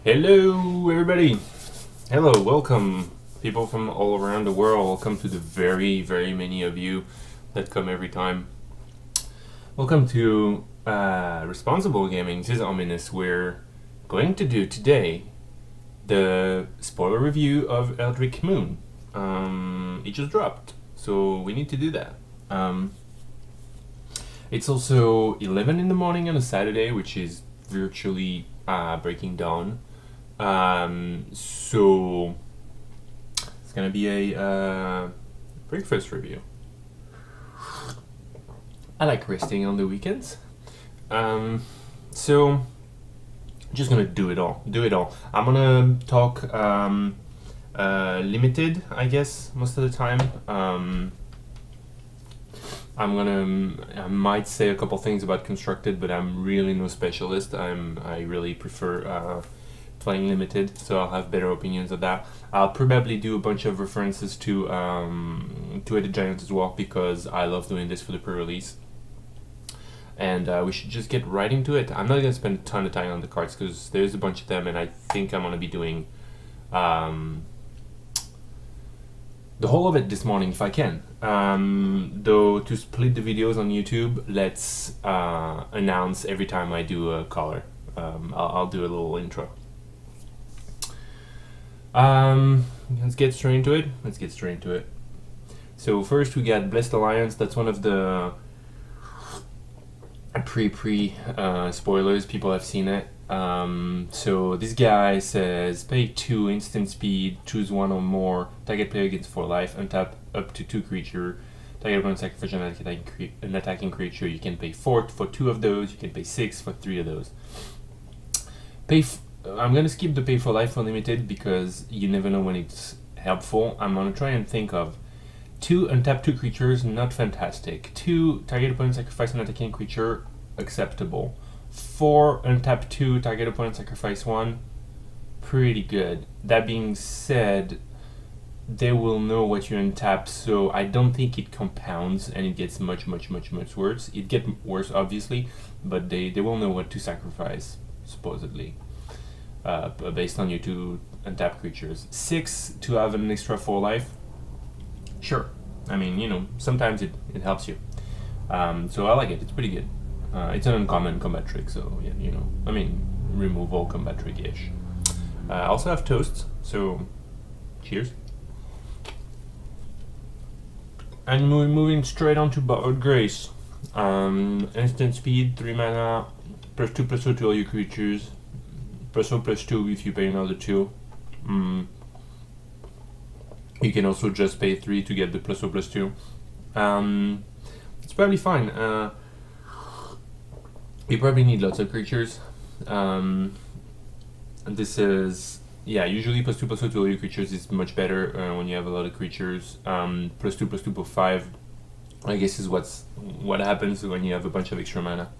Hello, everybody. Hello, welcome, people from all around the world. Welcome to the very, very many of you that come every time. Welcome to Responsible Gaming. This is Ominous. We're going to do today the spoiler review of Eldritch Moon. It just dropped, so we need to do that. It's also 11 in the morning on a Saturday, which is virtually breaking dawn. So it's gonna be a breakfast review. I like resting on the weekends. So just gonna do it all. I'm gonna talk limited, I guess, most of the time. I might say a couple things about constructed, but I'm really no specialist. I really prefer playing limited, so I'll have better opinions of that. I'll probably do a bunch of references to the Giants as well, because I love doing this for the pre-release. And we should just get right into it. I'm not gonna spend a ton of time on the cards because there's a bunch of them, and I think I'm gonna be doing the whole of it this morning if I can. Though to split the videos on YouTube, let's announce every time I do a caller. I'll do a little intro. Let's get straight into it. So first we got Blessed Alliance. That's one of the pre spoilers. People have seen it. So this guy says pay 2 instant speed, choose 1 or more, target player gets 4 life, untap up to 2 creature, target opponent sacrifice an attacking creature. You can pay 4 for 2 of those, you can pay 6 for 3 of those. I'm gonna skip the pay for life for limited because you never know when it's helpful. I'm gonna try and think of 2 untap 2 creatures, not fantastic. 2 target opponent sacrifice an attacking creature, acceptable. 4 untap 2, target opponent sacrifice 1, pretty good. That being said, they will know what you untap, so I don't think it compounds and it gets much worse. It gets worse obviously, but they will know what to sacrifice, supposedly, based on your 2 untap creatures. 6 to have an extra 4 life, sure. I mean, sometimes it helps you. So I like it, it's pretty good. It's an uncommon combat trick, so removal combat trick-ish. I also have toasts, so cheers. And moving straight on to Borrowed Grace. Instant speed, 3 mana, +2/+2 to all your creatures, +1/+2 if you pay another 2. You can also just pay 3 to get the +1/+2. It's probably fine. You probably need lots of creatures. And this is, usually +2/+2 to all your creatures is much better when you have a lot of creatures. +2/+2 for 5, I guess, is what happens when you have a bunch of extra mana.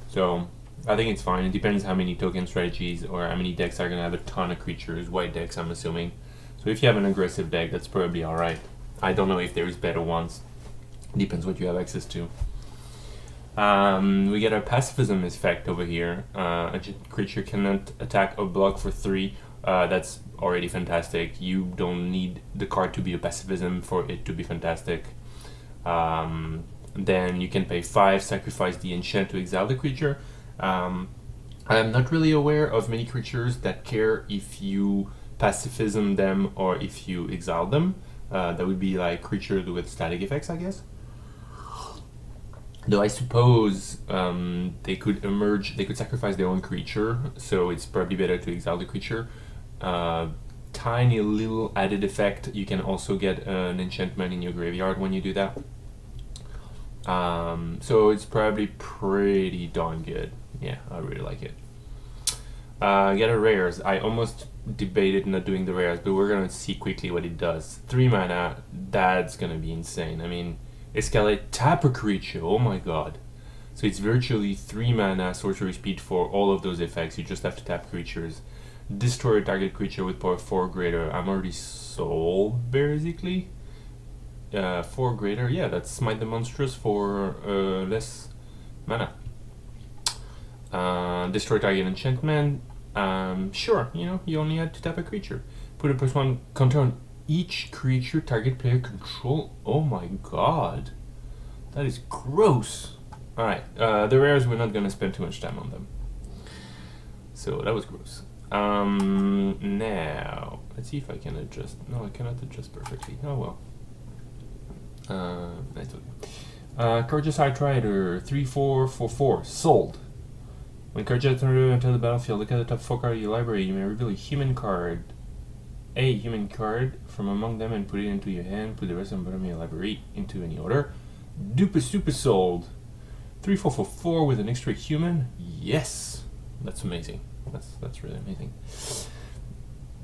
So I think it's fine. It depends how many token strategies or how many decks are going to have a ton of creatures. White decks, I'm assuming. So if you have an aggressive deck, that's probably alright. I don't know if there's better ones. Depends what you have access to. We get our pacifism effect over here. A creature cannot attack or block for 3. That's already fantastic. You don't need the card to be a pacifism for it to be fantastic. Then you can pay 5, sacrifice the enchant to exile the creature. I'm not really aware of many creatures that care if you pacifism them or if you exile them. That would be like creatures with static effects, I guess. Though I suppose they could sacrifice their own creature, so it's probably better to exile the creature. Tiny little added effect, you can also get an enchantment in your graveyard when you do that. So it's probably pretty darn good. Yeah, I really like it. Get a rares. I almost debated not doing the rares, but we're gonna see quickly what it does. 3 mana, that's gonna be insane. I mean, escalate, tap a creature, oh my god. So it's virtually 3 mana sorcery speed for all of those effects. You just have to tap creatures. Destroy a target creature with power 4 greater. I'm already sold, basically. 4 greater, yeah, that's Smite the Monstrous for less mana. Destroy target enchantment. Sure, you only had to tap a creature. Put a +1 counter on each creature target player control. Oh my god. That is gross. Alright, the rares, we're not gonna spend too much time on them. So that was gross. Now, let's see if I can adjust. No, I cannot adjust perfectly. Oh well. That's okay. Courageous Outrider, 3/4/4/4, sold. When Courageous Outrider enter the battlefield, look at the top 4 cards of your library. You may reveal a human card from among them and put it into your hand. Put the rest on the bottom of your library into any order. Duper super sold. 3/4/4 with an extra human. Yes, that's amazing. That's really amazing.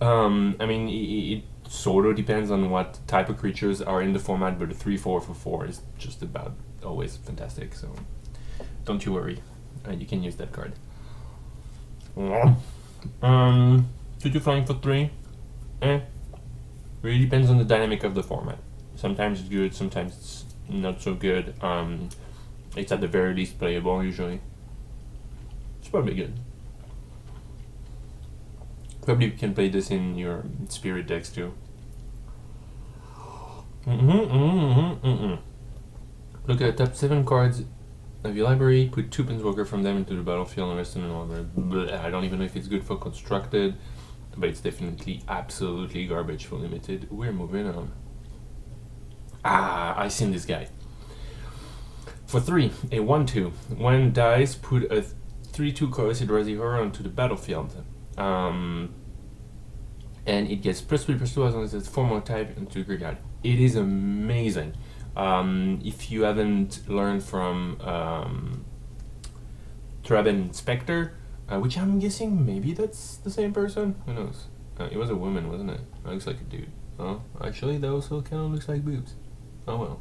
I mean, it sort of depends on what type of creatures are in the format, but a 3/4/4 is just about always fantastic. So don't you worry, you can use that card. 2/2 flying for 3. Really depends on the dynamic of the format. Sometimes it's good, sometimes it's not so good. It's at the very least playable usually. It's probably good. Probably you can play this in your spirit decks too. Look at the top 7 cards of your library, put 2 Planeswalker from them into the battlefield and rest in another. I don't even know if it's good for constructed, but it's definitely absolutely garbage for limited. We're moving on. I seen this guy. For 3, a 1/2. When dies, put a 3/2 Corrosive Resi Horror onto the battlefield. And it gets +3/+2 as long as it's 4 more type into the graveyard. It is amazing. If you haven't learned from Traben Spectre, which I'm guessing maybe that's the same person. Who knows? It was a woman, wasn't it? It looks like a dude. Oh, actually, that also kind of looks like boobs. Oh well.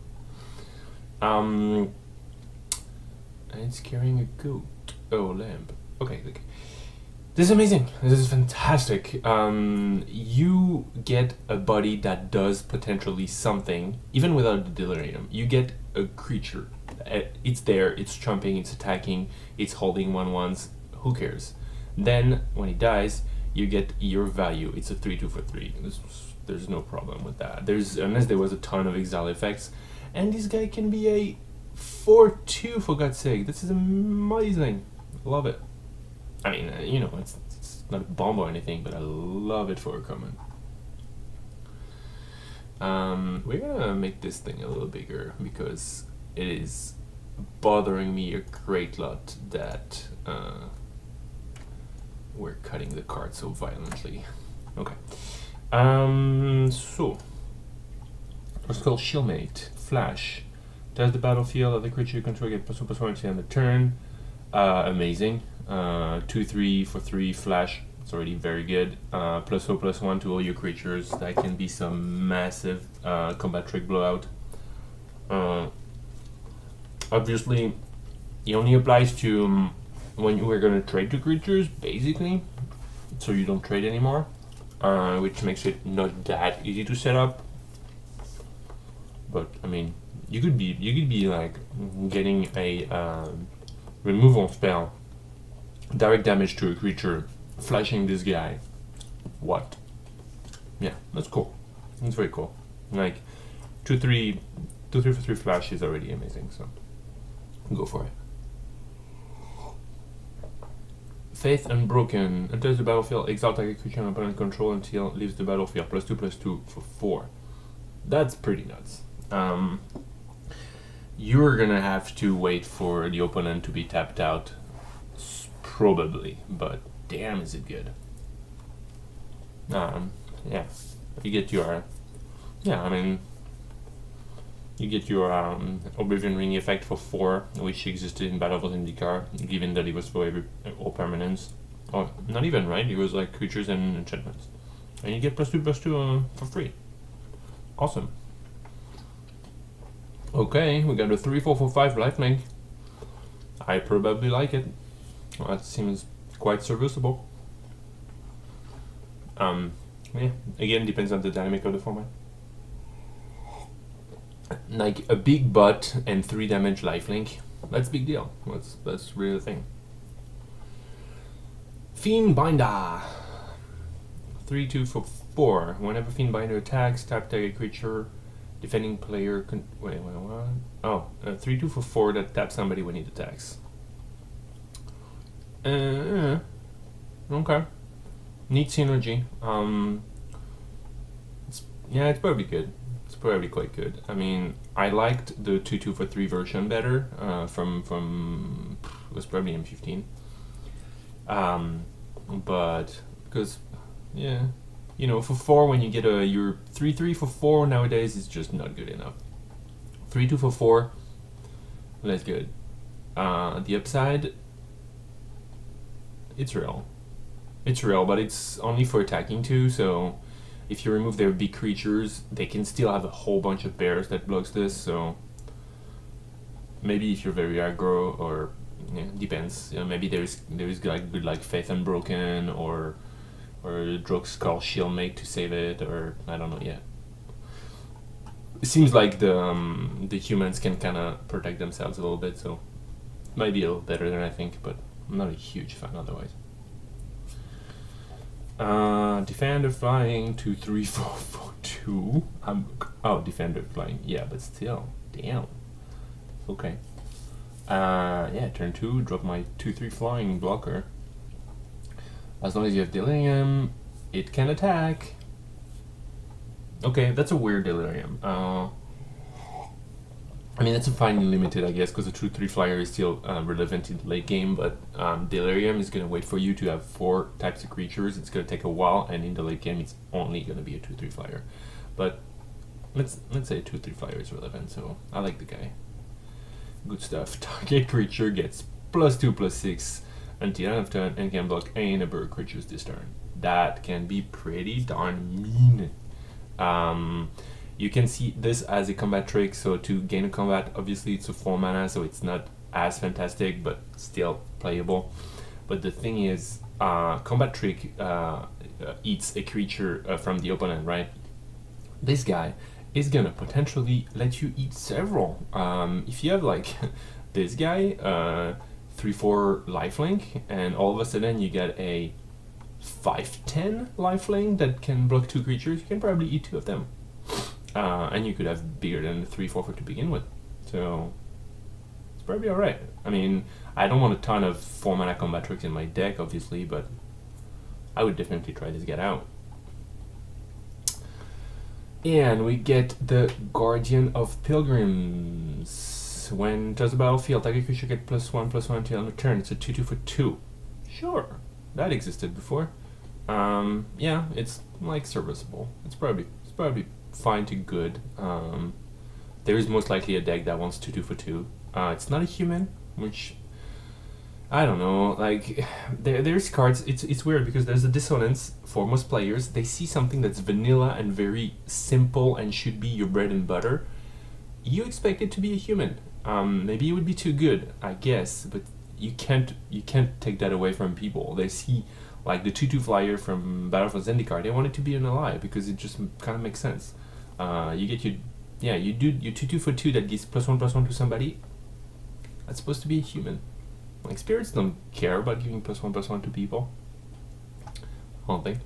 And it's carrying a goat. Oh, lamb. Okay. This is amazing. This is fantastic. You get a body that does potentially something, even without the delirium. You get a creature. It's there, it's jumping, it's attacking, it's holding 1/1s. Who cares? Then, when it dies, you get your value. It's a 3/2 for 3. There's no problem with that. Unless there was a ton of exile effects. And this guy can be a 4/2, for God's sake. This is amazing. Love it. I mean, it's not a bomb or anything, but I love it for a common. We're gonna make this thing a little bigger because it is bothering me a great lot that we're cutting the card so violently. Okay. So let's call Shieldmate. Flash. Does the battlefield of the creature you control get +1/+1 until end of turn? Amazing. 2/3 for 3 flash. It's already very good. +0/+1 to all your creatures. That can be some massive combat trick blowout. Obviously, it only applies to when you are going to trade 2 creatures, basically, so you don't trade anymore, which makes it not that easy to set up. But I mean, you could be like getting a removal spell, direct damage to a creature, flashing this guy. What? Yeah, that's cool. It's very cool. Like 2/3 for 3 flash is already amazing, so go for it. Faith Unbroken. Enters the battlefield, exile target creature on opponent control until it leaves the battlefield. +2/+2 for 4. That's pretty nuts. You're gonna have to wait for the opponent to be tapped out, probably, but damn is it good. Yeah, you get your, you get your Oblivion Ring effect for 4, which existed in Battle of Zendikar, given that it was for all permanents. Or not even, right? It was like creatures and enchantments, and you get +2/+2 for free. Awesome. Okay, we got a 3/4 for 5 lifelink. I probably like it. Well, that seems quite serviceable. Yeah, again, depends on the dynamic of the format. Like a big butt and 3 damage lifelink, that's big deal. That's really the thing. Fiendbinder. 3/2 for 4. Whenever Fiendbinder attacks, tap target creature. Defending player. Wait, what? Oh, 3/2 for 4 that taps somebody when it attacks. Okay. Neat synergy. It's probably good. It's probably quite good. I mean, I liked the 2/2 for 3 version better. From it was probably M15. But because for 4 when you get your 3/3 for 4 nowadays is just not good enough. 3/2 for 4, that's good. The upside, it's real. It's real, but it's only for attacking too, so if you remove their big creatures, they can still have a whole bunch of bears that blocks this, so maybe if you're very aggro, or depends. Maybe there's like good like Faith Unbroken or Drog Skull Shieldmate to save it, or I don't know yet. It seems like the humans can kind of protect themselves a little bit, so might be a little better than I think, but I'm not a huge fan otherwise. Defender flying 2, 3, 4, 4, 2. Defender flying. Yeah, but still, damn. Okay. Turn 2. Drop my 2/3 flying blocker. As long as you have Delirium, it can attack. Okay, that's a weird Delirium. I mean, that's a fine limited, I guess, because the 2/3 flyer is still relevant in the late game, but Delirium is going to wait for you to have 4 types of creatures. It's going to take a while, and in the late game, it's only going to be a 2/3 flyer. But let's say a 2/3 flyer is relevant, so I like the guy. Good stuff. Target creature gets +2/+6 until end of turn and can block any number of creatures this turn. That can be pretty darn mean. You can see this as a combat trick, so to gain a combat, obviously it's a 4 mana, so it's not as fantastic, but still playable. But the thing is, combat trick eats a creature from the opponent, right? This guy is gonna potentially let you eat several. If you have like this guy, 3/4 lifelink, and all of a sudden you get a 5/10 lifelink that can block 2 creatures, you can probably eat 2 of them. And you could have bigger than 3/4 to begin with, so it's probably alright. I mean, I don't want a ton of 4 mana combat tricks in my deck, obviously, but I would definitely try this guy out. And we get the Guardian of Pilgrims. When enters the battlefield, target creature get +1/+1 until end of turn. It's a 2/2 for 2. Sure, that existed before. It's like serviceable. It's probably fine to good. There is most likely a deck that wants 2/2 for 2. It's not a human, which I don't know. Like there's cards. It's weird because there's a dissonance for most players. They see something that's vanilla and very simple and should be your bread and butter. You expect it to be a human. Maybe it would be too good, I guess, but you can't take that away from people. They see like the 2/2 flyer from Battle for Zendikar. They want it to be an ally because it just kind of makes sense. You do your 2/2 for 2 that gives +1/+1 to somebody. That's supposed to be a human. Like spirits don't care about giving +1/+1 to people. I don't think.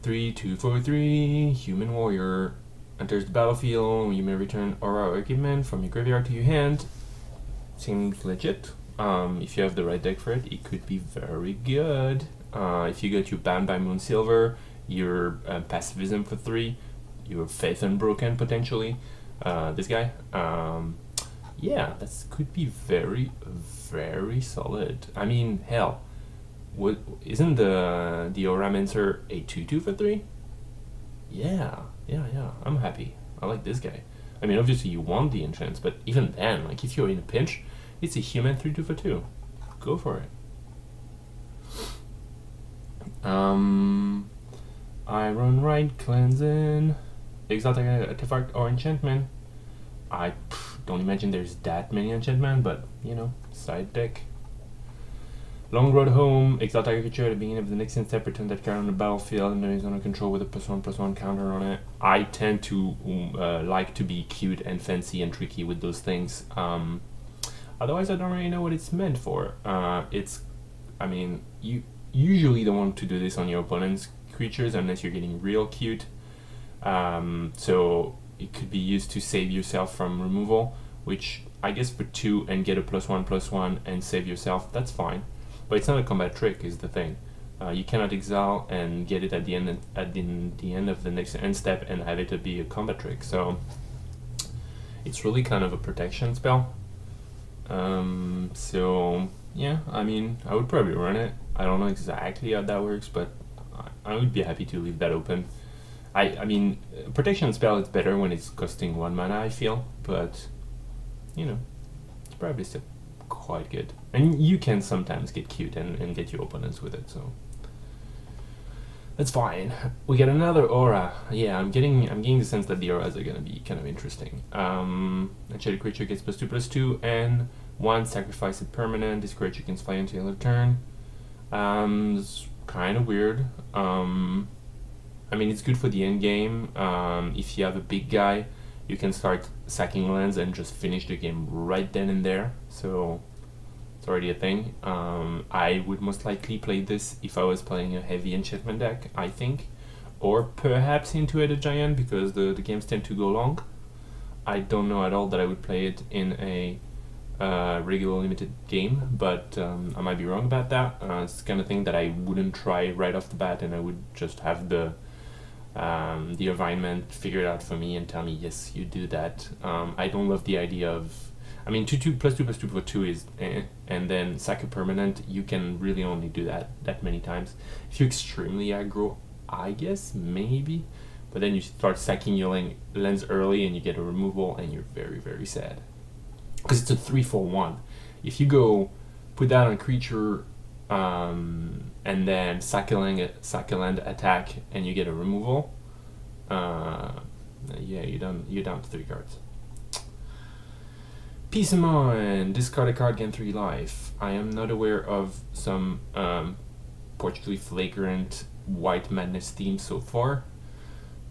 3/2 for 3 human warrior enters the battlefield. You may return aura or equipment from your graveyard to your hand. Seems legit. If you have the right deck for it, it could be very good. If you get your Bound by Moonsilver, your Pacifism for 3, your Faith Unbroken potentially, this guy, that could be very, very solid. I mean, hell, isn't the Auramancer a 2/2 for 3? Yeah, I'm happy. I like this guy. I mean, obviously you want the enchants, but even then, like if you're in a pinch, it's a human 3/2 for 2. Go for it. Iron Right Cleansing, exotic artifact or enchantment. I don't imagine there's that many enchantment, but side deck. Long Road Home, exotic creature at the beginning of the next step, return that card on the battlefield and is under control with a +1/+1 counter on it. I tend to like to be cute and fancy and tricky with those things. Otherwise, I don't really know what it's meant for. I mean, you usually don't want to do this on your opponent's creatures unless you're getting real cute. So it could be used to save yourself from removal, which I guess for 2 and get a +1/+1 and save yourself, that's fine. But it's not a combat trick, is the thing. You cannot exile and get it at the end of the next end step and have it be a combat trick. So it's really kind of a protection spell. So yeah, I mean, I would probably run it. I don't know exactly how that works, but I would be happy to leave that open. I mean, protection spell is better when it's costing 1 mana, I feel, but you know, it's probably still quite good. And you can sometimes get cute and get your opponents with it, so that's fine. We get another aura. Yeah, I'm getting the sense that the auras are gonna be kind of interesting. Enchanted creature gets +2/+2 and 1 sacrifice a permanent. This creature can fly until end of turn. It's kind of weird. I mean, it's good for the end game. If you have a big guy, you can start sacking lands and just finish the game right then and there. So it's already a thing. I would most likely play this if I was playing a heavy enchantment deck, I think, or perhaps into a giant because the games tend to go long. I don't know at all that I would play it in a regular limited game, but I might be wrong about that. It's the kind of thing that I wouldn't try right off the bat, and I would just have the environment figure it out for me and tell me, yes, you do that. I don't love the idea of, I mean, 2/2 +2/+2 for 2 is and then sack a permanent. You can really only do that many times. If you're extremely aggro, I guess, maybe, but then you start sacking your lands early and you get a removal and you're very, very sad. Because it's a 3/4/1. If you go put that on a creature and then sack a land, attack, and you get a removal, yeah, you're down to 3 cards. Peace of Mind. Discard a card, gain 3 life. I am not aware of some particularly flagrant white madness theme so far,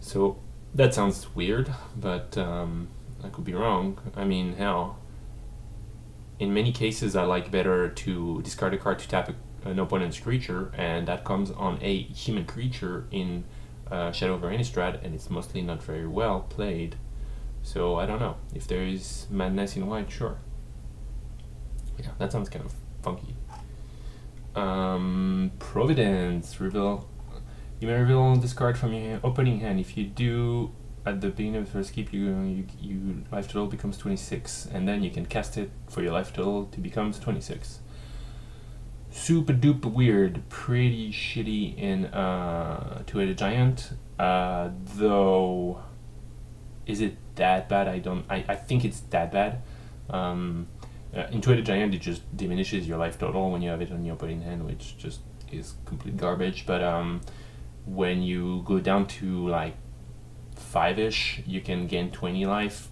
so that sounds weird, but I could be wrong. I mean, hell, in many cases I like better to discard a card to tap an opponent's creature, and that comes on a human creature in Shadow over Innistrad, and it's mostly not very well played. So I don't know. If there is madness in white, sure. Yeah, that sounds kind of funky. Providence. Reveal. You may reveal this card from your opening hand. If you do, at the beginning of the first keep, you life total becomes 26, and then you can cast it for your life total to become 26. Super duper weird, pretty shitty in Two-Headed Giant. Though, is it that bad? I think it's that bad. In Two-Headed Giant, it just diminishes your life total when you have it on your opening hand, which just is complete garbage. But when you go down to like 5-ish, you can gain 20 life.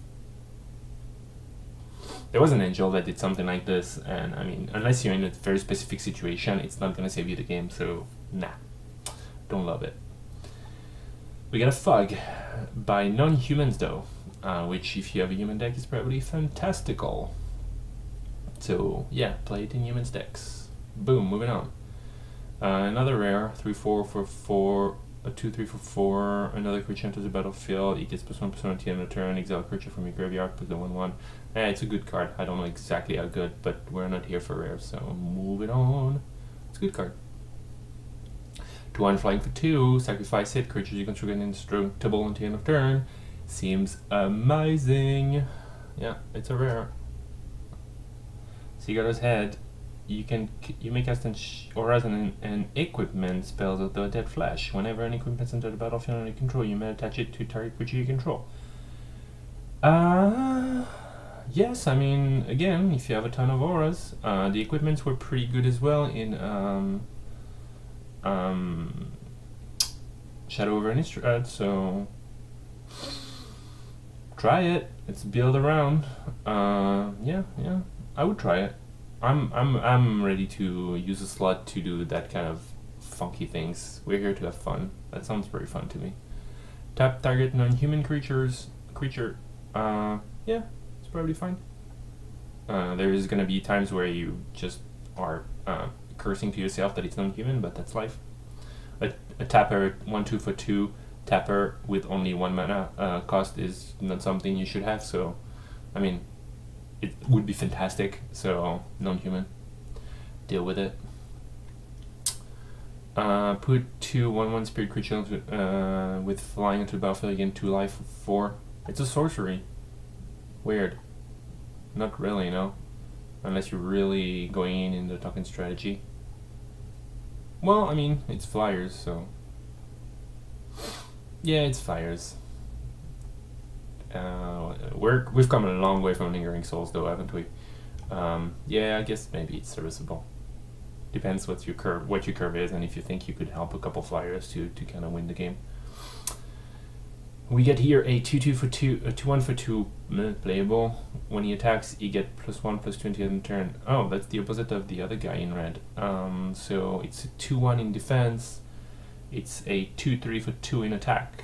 There was an angel that did something like this, and I mean, unless you're in a very specific situation, it's not gonna save you the game, so nah, don't love it. We got a Fog by non-humans though, which if you have a human deck is probably fantastical. So yeah, play it in humans decks. Boom, moving on. Another rare, 3/4 for 4, a 2/3 for 4, another creature enters the battlefield, it gets +1/+1 at the end of the turn, exile a creature from your graveyard, put the 1/1. It's a good card. I don't know exactly how good, but we're not here for rare, so moving on. It's a good card. 2/1 flying for 2, sacrifice it, creatures you control get indestructible until the end of turn. Seems amazing. Yeah, it's a rare. Seagull's Head. You may cast auras and equipment spells of the Dead Flash. Whenever an equipment enters the battlefield under your control, you may attach it to target creature you control. Yes, I mean, again, if you have a ton of auras, the equipments were pretty good as well in Shadow over Innistrad, so try it. It's build around. Yeah, I would try it. I'm ready to use a slot to do that kind of funky things. We're here to have fun. That sounds very fun to me. Tap target non-human creature. Yeah, it's probably fine. There is gonna be times where you just are cursing to yourself that it's non-human, but that's life. A tapper 1/2 for 2 tapper with only 1 mana cost is not something you should have. So, I mean, it would be fantastic. So non-human, deal with it. Put 2 1/1 spirit creatures with flying into the battlefield, again 2 life for 4. It's a sorcery. Weird. Not really, no. Unless you're really going in the token strategy. Well, I mean, it's flyers, so. Yeah, it's flyers. We've come a long way from Lingering Souls, though, haven't we? Yeah, I guess maybe it's serviceable. Depends what your curve is, and if you think you could help a couple flyers to kind of win the game. We get here a 2/2 for 2, a 2/1 for 2 playable. When he attacks, he get +1/+2 until end turn. Oh, that's the opposite of the other guy in red. So it's a 2/1 in defense. It's a 2/3 for 2 in attack.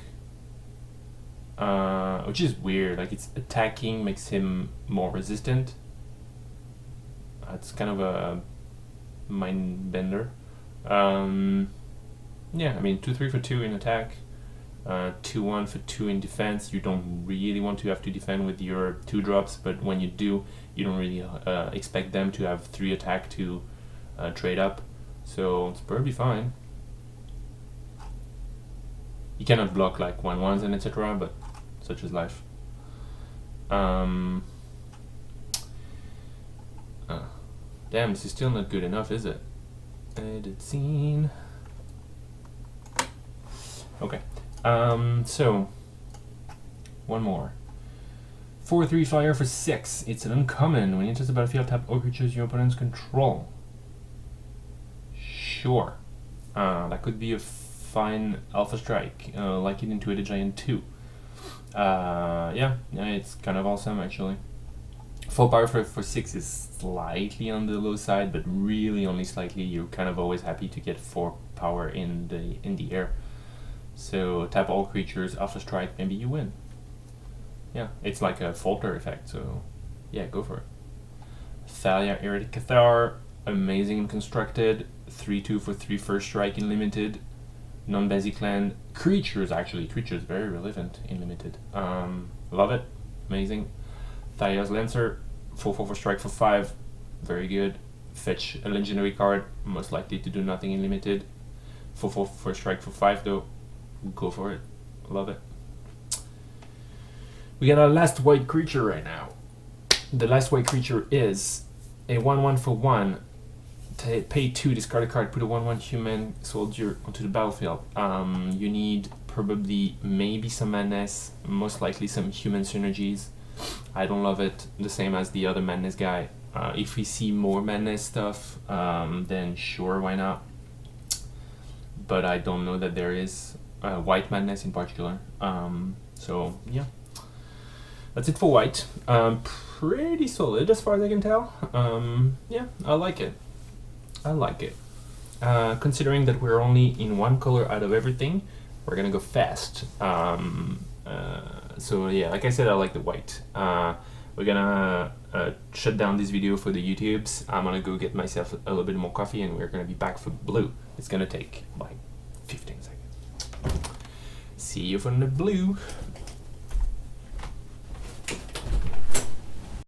Which is weird. Like, it's attacking makes him more resistant. It's kind of a mind bender. Yeah, I mean 2/3 for 2 in attack. 2/1 for 2 in defense. You don't really want to have to defend with your 2-drops, but when you do, you don't really expect them to have 3 attack to trade up. So it's probably fine. You cannot block like 1/1s and etc., but such is life. Damn, this is still not good enough, is it? Edit scene. Okay. So one more. 4/3 fire for 6. It's an uncommon. When you enter the battlefield, tap all creatures your opponents control. Sure. That could be a fine alpha strike. Like it in Two-Headed Giant 2. Yeah, it's kind of awesome actually. 4 power for 6 is slightly on the low side, but really only slightly. You're kind of always happy to get 4 power in the air. So tap all creatures, alpha strike, maybe you win. Yeah, it's like a falter effect, so yeah, go for it. Thalia, Heretic Cathar, amazing and constructed. 3/2 for 3 first strike in limited. Non-basic land. Creatures, very relevant in limited. Love it, amazing. Thalia's Lancer, 4/4 for strike for 5, very good. Fetch a legendary card, most likely to do nothing in limited. 4/4 for strike for 5 though. Go for it. Love it. We got our last white creature right now. The last white creature is a 1/1 for 1. Pay 2, discard a card, put a 1/1 human soldier onto the battlefield. You need probably maybe some madness, most likely some human synergies. I don't love it, the same as the other madness guy. If we see more madness stuff, then sure, why not? But I don't know that there is white madness in particular. So yeah, that's it for white. Pretty solid as far as I can tell. Yeah, I like it. Considering that we're only in one color out of everything, we're gonna go fast. So yeah, like I said, I like the white. We're gonna shut down this video for the YouTubes. I'm gonna go get myself a little bit more coffee, and we're gonna be back for blue. It's gonna take like 15 seconds. See you from the blue.